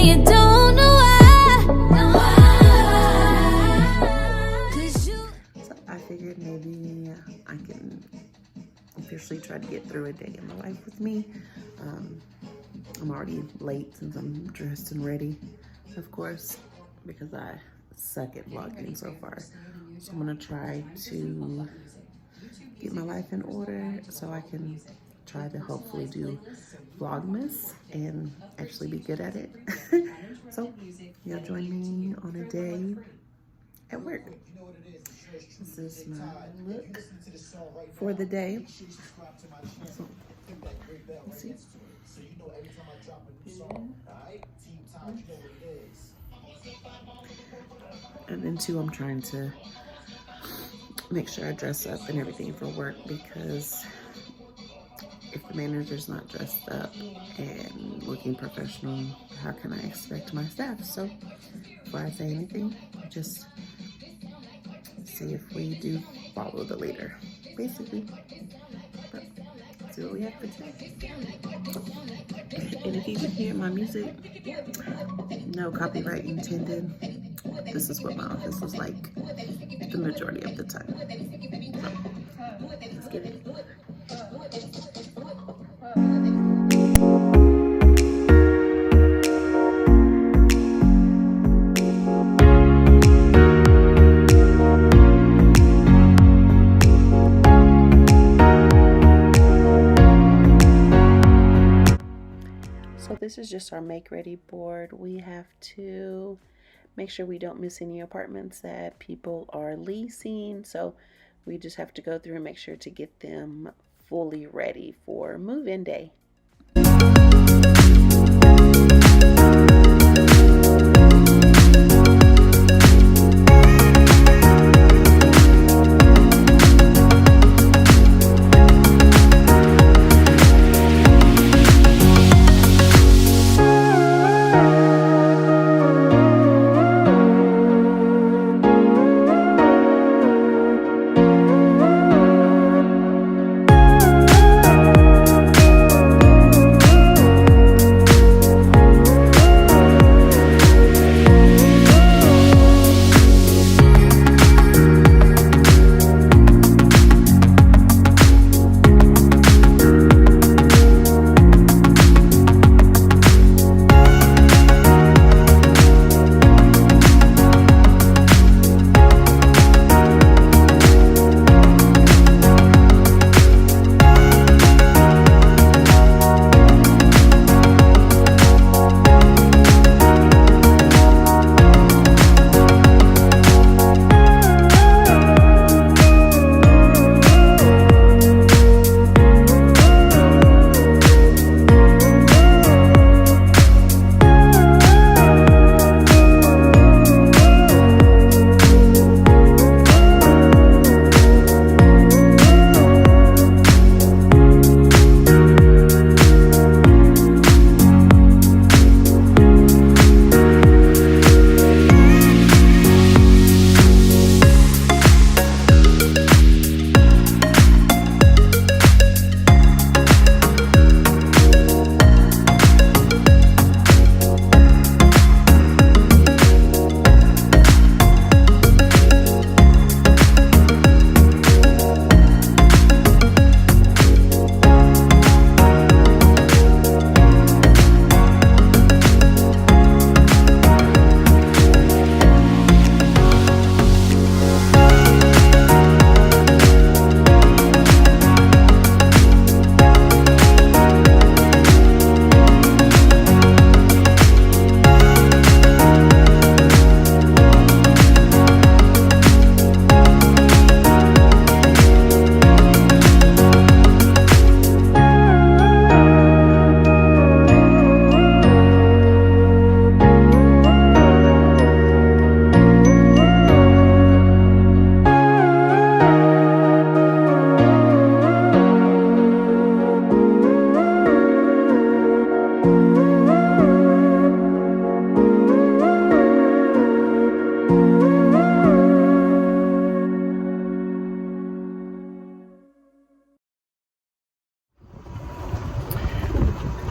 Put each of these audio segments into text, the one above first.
you don't know why. 'Cause you. So I figured maybe I can officially try to get through a day in the life with me. I'm already late since I'm dressed and ready, of course, because I suck at vlogging so far. So I'm gonna try to get my life in order so I can try to hopefully do vlogmas and actually be good at it. So you'll join me on a day at work. This is my look for the day. So, let's see. And then too, I'm trying to make sure I dress up and everything for work, because if the manager's not dressed up and looking professional, how can I expect my staff? So before I say anything, just see if we do follow the leader, basically. But see what we have for today. And if you can hear my music, no copyright intended. This is what my office was like the majority of the time. So, let's get it. So this is just our make ready board. We have to make sure we don't miss any apartments that people are leasing. So we just have to go through and make sure to get them fully ready for move-in day.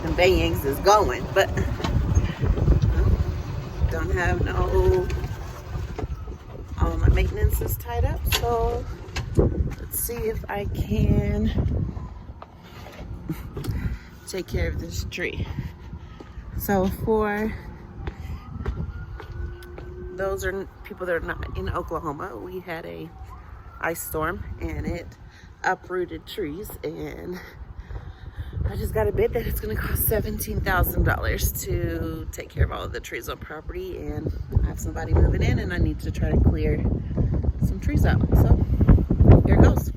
Conveyance is going, but don't have no, all of my maintenance is tied up, so let's see if I can take care of this tree. So for those are people that are not in Oklahoma, we had a ice storm and it uprooted trees, and I just got a bid that it's going to cost $17,000 to take care of all of the trees on property, and I have somebody moving in and I need to try to clear some trees out. So here it goes.